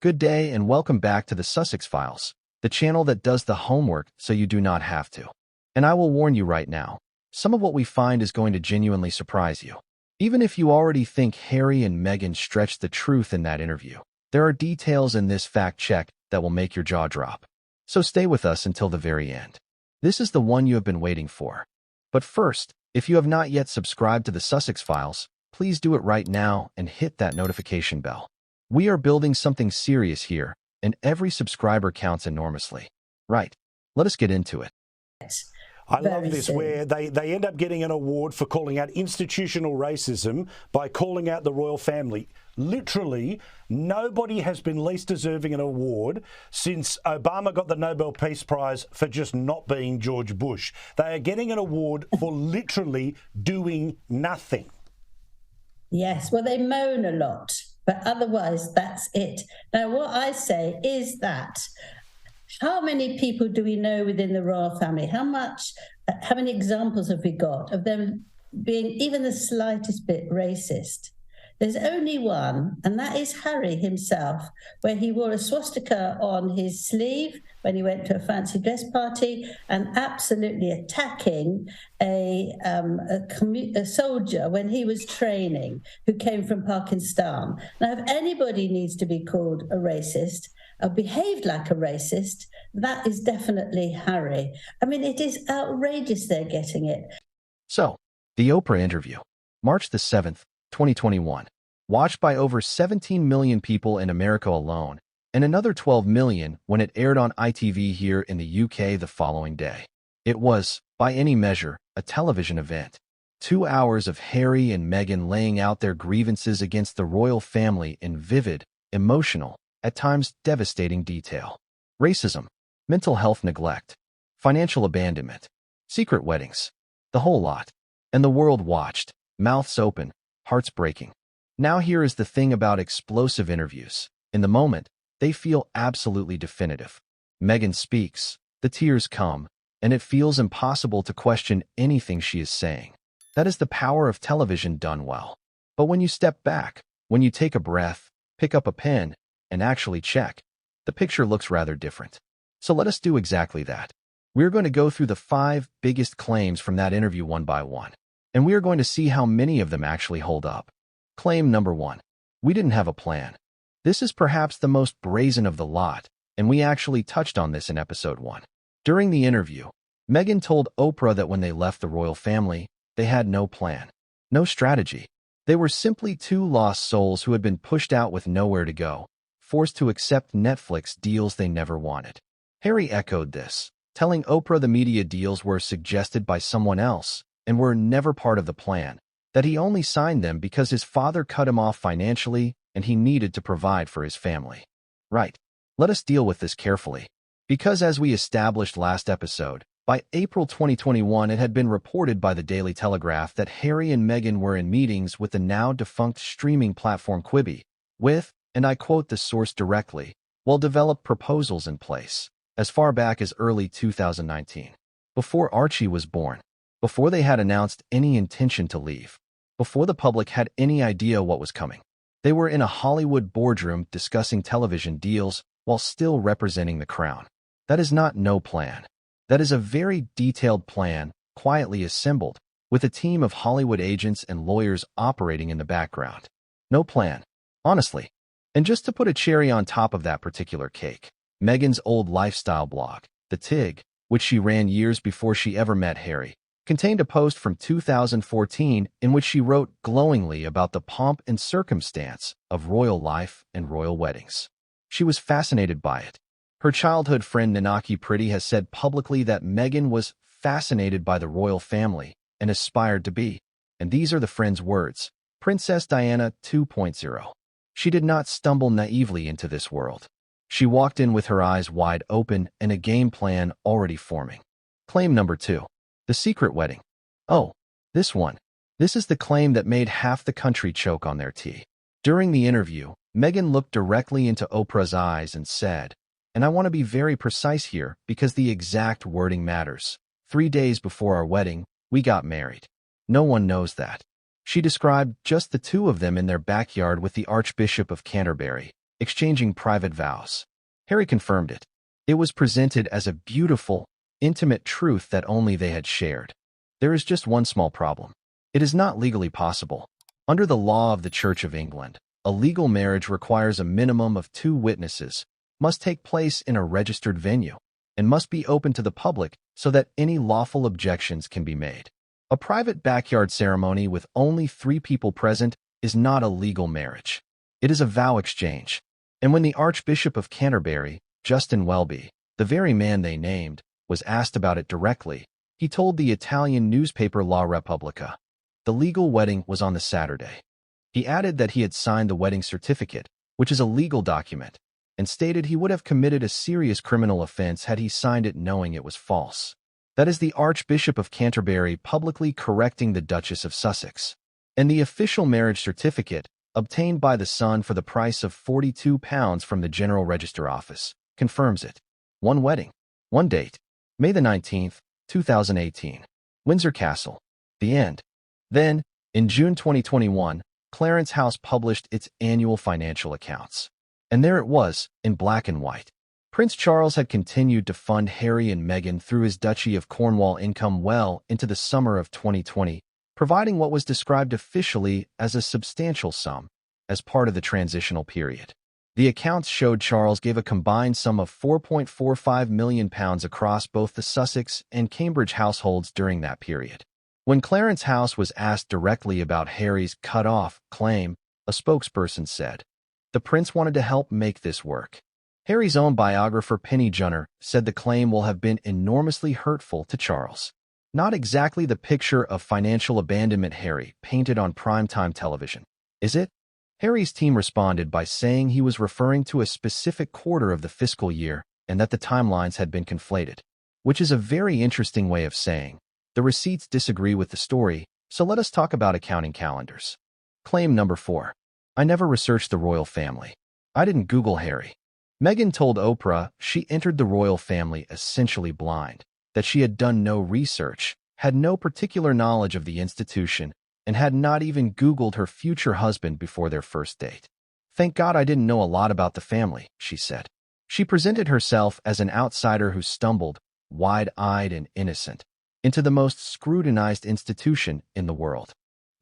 Good day and welcome back to the Sussex Files, the channel that does the homework so you do not have to. And I will warn you right now, some of what we find is going to genuinely surprise you. Even if you already think Harry and Meghan stretched the truth in that interview, there are details in this fact check that will make your jaw drop. So stay with us until the very end. This is the one you have been waiting for. But first, if you have not yet subscribed to the Sussex Files, please do it right now and hit that notification bell. We are building something serious here, and every subscriber counts enormously. Right, let us get into it. I love this, where they end up getting an award for calling out institutional racism by calling out the royal family. Literally, nobody has been least deserving an award since Obama got the Nobel Peace Prize for just not being George Bush. They are getting an award for literally doing nothing. Yes, well, they moan a lot, but otherwise that's it. Now, what I say is that how many people do we know within the royal family? How many examples have we got of them being even the slightest bit racist? There's only one, and that is Harry himself, where he wore a swastika on his sleeve when he went to a fancy dress party and absolutely attacking a soldier when he was training who came from Pakistan. Now, if anybody needs to be called a racist, or behaved like a racist, that is definitely Harry. I mean, it is outrageous they're getting it. So, the Oprah interview, March the 7th, 2021, watched by over 17 million people in America alone, and another 12 million when it aired on ITV here in the UK the following day. It was, by any measure, a television event. 2 hours of Harry and Meghan laying out their grievances against the royal family in vivid, emotional, at times devastating detail. Racism, mental health neglect, financial abandonment, secret weddings, the whole lot. And the world watched, mouths open, hearts breaking. Now here is the thing about explosive interviews. In the moment, they feel absolutely definitive. Meghan speaks, the tears come, and it feels impossible to question anything she is saying. That is the power of television done well. But when you step back, when you take a breath, pick up a pen, and actually check, the picture looks rather different. So let us do exactly that. We're going to go through the 5 biggest claims from that interview one by one, and we are going to see how many of them actually hold up. Claim number 1. We didn't have a plan. This is perhaps the most brazen of the lot, and we actually touched on this in episode 1. During the interview, Meghan told Oprah that when they left the royal family, they had no plan, no strategy. They were simply 2 lost souls who had been pushed out with nowhere to go, forced to accept Netflix deals they never wanted. Harry echoed this, telling Oprah the media deals were suggested by someone else and were never part of the plan, that he only signed them because his father cut him off financially and he needed to provide for his family. Right. Let us deal with this carefully. Because as we established last episode, by April 2021 it had been reported by the Daily Telegraph that Harry and Meghan were in meetings with the now-defunct streaming platform Quibi, with, and I quote the source directly, "well developed proposals in place," as far back as early 2019. Before Archie was born, before they had announced any intention to leave, before the public had any idea what was coming. They were in a Hollywood boardroom discussing television deals while still representing the crown. That is not no plan. That is a very detailed plan, quietly assembled, with a team of Hollywood agents and lawyers operating in the background. No plan, honestly. And just to put a cherry on top of that particular cake, Meghan's old lifestyle blog, The Tig, which she ran years before she ever met Harry, contained a post from 2014 in which she wrote glowingly about the pomp and circumstance of royal life and royal weddings. She was fascinated by it. Her childhood friend Nanaki Pretty has said publicly that Meghan was fascinated by the royal family and aspired to be, and these are the friend's words, Princess Diana 2.0. She did not stumble naively into this world. She walked in with her eyes wide open and a game plan already forming. Claim number 2. The secret wedding. Oh, this one. This is the claim that made half the country choke on their tea. During the interview, Meghan looked directly into Oprah's eyes and said, and I want to be very precise here because the exact wording matters, 3 days before our wedding, we got married. No one knows that. She described just the 2 of them in their backyard with the Archbishop of Canterbury, exchanging private vows. Harry confirmed it. It was presented as a beautiful, intimate truth that only they had shared. There is just one small problem. It is not legally possible. Under the law of the Church of England, a legal marriage requires a minimum of 2 witnesses, must take place in a registered venue, and must be open to the public so that any lawful objections can be made. A private backyard ceremony with only 3 people present is not a legal marriage. It is a vow exchange. And when the Archbishop of Canterbury, Justin Welby, the very man they named, was asked about it directly, he told the Italian newspaper La Repubblica. The legal wedding was on the Saturday. He added that he had signed the wedding certificate, which is a legal document, and stated he would have committed a serious criminal offense had he signed it knowing it was false. That is the Archbishop of Canterbury publicly correcting the Duchess of Sussex. And the official marriage certificate, obtained by the Sun for the price of £42 from the General Register Office, confirms it. One wedding. One date. May the 19th, 2018. Windsor Castle. The end. Then, in June 2021, Clarence House published its annual financial accounts. And there it was, in black and white. Prince Charles had continued to fund Harry and Meghan through his Duchy of Cornwall income well into the summer of 2020, providing what was described officially as a substantial sum as part of the transitional period. The accounts showed Charles gave a combined sum of £4.45 million across both the Sussex and Cambridge households during that period. When Clarence House was asked directly about Harry's cut-off claim, a spokesperson said, "The prince wanted to help make this work." Harry's own biographer Penny Junor said the claim will have been enormously hurtful to Charles. Not exactly the picture of financial abandonment Harry painted on primetime television, is it? Harry's team responded by saying he was referring to a specific quarter of the fiscal year and that the timelines had been conflated, which is a very interesting way of saying, the receipts disagree with the story, so let us talk about accounting calendars. Claim number 4. I never researched the royal family. I didn't Google Harry. Meghan told Oprah she entered the royal family essentially blind, that she had done no research, had no particular knowledge of the institution, and had not even Googled her future husband before their first date. Thank God I didn't know a lot about the family, she said. She presented herself as an outsider who stumbled, wide-eyed and innocent, into the most scrutinized institution in the world.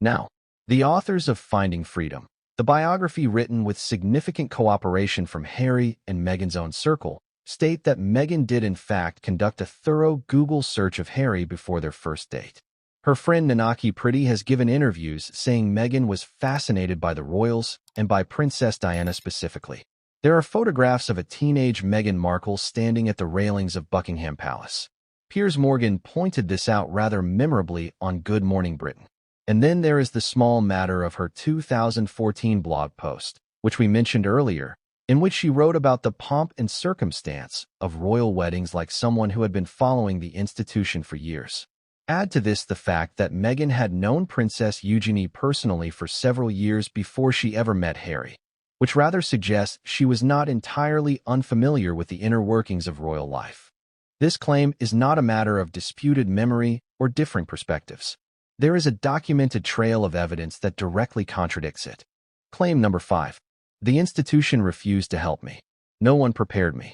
Now, the authors of Finding Freedom, the biography written with significant cooperation from Harry and Meghan's own circle, state that Meghan did in fact conduct a thorough Google search of Harry before their first date. Her friend Nanaki Pretty has given interviews saying Meghan was fascinated by the royals and by Princess Diana specifically. There are photographs of a teenage Meghan Markle standing at the railings of Buckingham Palace. Piers Morgan pointed this out rather memorably on Good Morning Britain. And then there is the small matter of her 2014 blog post, which we mentioned earlier, in which she wrote about the pomp and circumstance of royal weddings like someone who had been following the institution for years. Add to this the fact that Meghan had known Princess Eugenie personally for several years before she ever met Harry, which rather suggests she was not entirely unfamiliar with the inner workings of royal life. This claim is not a matter of disputed memory or differing perspectives. There is a documented trail of evidence that directly contradicts it. Claim number 5. The institution refused to help me. No one prepared me.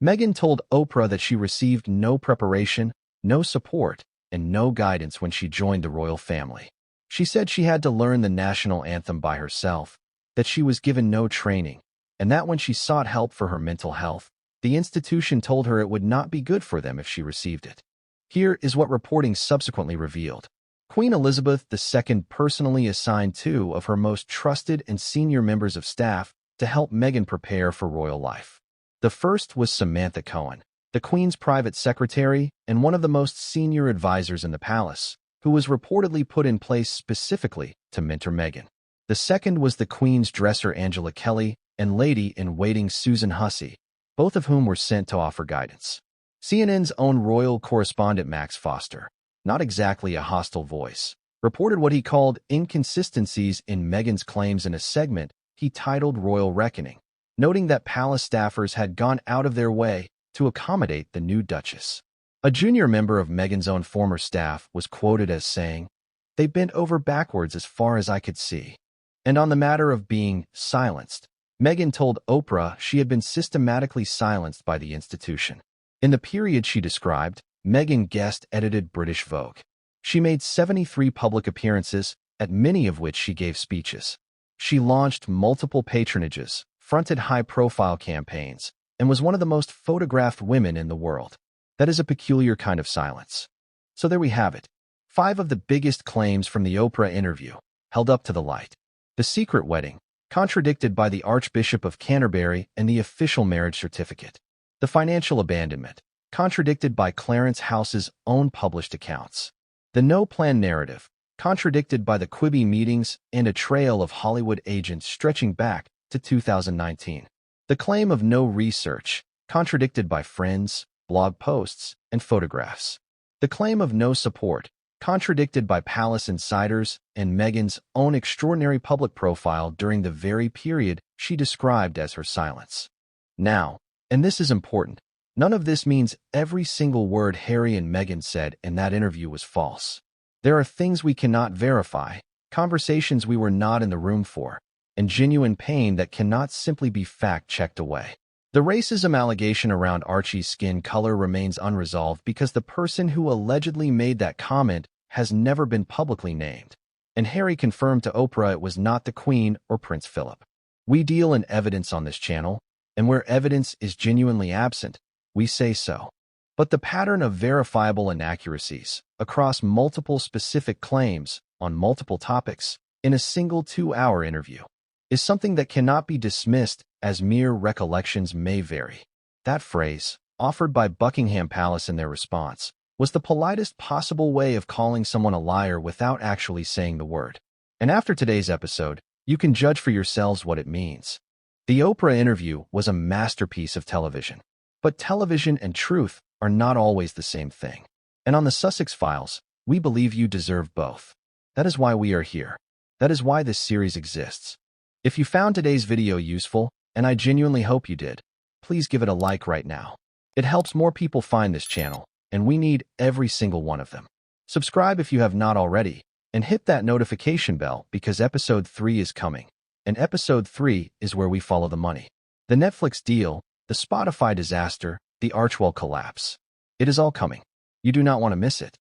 Meghan told Oprah that she received no preparation, no support, and no guidance when she joined the royal family. She said she had to learn the national anthem by herself, that she was given no training, and that when she sought help for her mental health, the institution told her it would not be good for them if she received it. Here is what reporting subsequently revealed. Queen Elizabeth II personally assigned 2 of her most trusted and senior members of staff to help Meghan prepare for royal life. The first was Samantha Cohen, the Queen's private secretary and one of the most senior advisors in the palace, who was reportedly put in place specifically to mentor Meghan. The second was the Queen's dresser Angela Kelly and lady-in-waiting Susan Hussey, both of whom were sent to offer guidance. CNN's own royal correspondent Max Foster, not exactly a hostile voice, reported what he called inconsistencies in Meghan's claims in a segment he titled Royal Reckoning, noting that palace staffers had gone out of their way to accommodate the new Duchess. A junior member of Meghan's own former staff was quoted as saying, "They bent over backwards as far as I could see." And on the matter of being silenced, Meghan told Oprah she had been systematically silenced by the institution. In the period she described, Meghan guest-edited British Vogue. She made 73 public appearances, at many of which she gave speeches. She launched multiple patronages, fronted high-profile campaigns, and was one of the most photographed women in the world. That is a peculiar kind of silence. So there we have it. 5 of the biggest claims from the Oprah interview, held up to the light. The secret wedding, contradicted by the Archbishop of Canterbury and the official marriage certificate. The financial abandonment, contradicted by Clarence House's own published accounts. The no-plan narrative, contradicted by the Quibi meetings and a trail of Hollywood agents stretching back to 2019. The claim of no research, contradicted by friends, blog posts, and photographs. The claim of no support, contradicted by palace insiders and Meghan's own extraordinary public profile during the very period she described as her silence. Now, and this is important, none of this means every single word Harry and Meghan said in that interview was false. There are things we cannot verify, conversations we were not in the room for, and genuine pain that cannot simply be fact-checked away. The racism allegation around Archie's skin color remains unresolved because the person who allegedly made that comment has never been publicly named, and Harry confirmed to Oprah it was not the Queen or Prince Philip. We deal in evidence on this channel, and where evidence is genuinely absent, we say so. But the pattern of verifiable inaccuracies across multiple specific claims on multiple topics in a single 2-hour interview is something that cannot be dismissed as mere recollections may vary. That phrase, offered by Buckingham Palace in their response, was the politest possible way of calling someone a liar without actually saying the word. And after today's episode, you can judge for yourselves what it means. The Oprah interview was a masterpiece of television. But television and truth are not always the same thing. And on the Sussex Files, we believe you deserve both. That is why we are here. That is why this series exists. If you found today's video useful, and I genuinely hope you did, please give it a like right now. It helps more people find this channel, and we need every single one of them. Subscribe if you have not already, and hit that notification bell because episode 3 is coming. And episode 3 is where we follow the money. The Netflix deal, the Spotify disaster, the Archwell collapse. It is all coming. You do not want to miss it.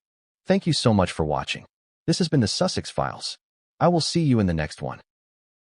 Thank you so much for watching. This has been the Sussex Files. I will see you in the next one.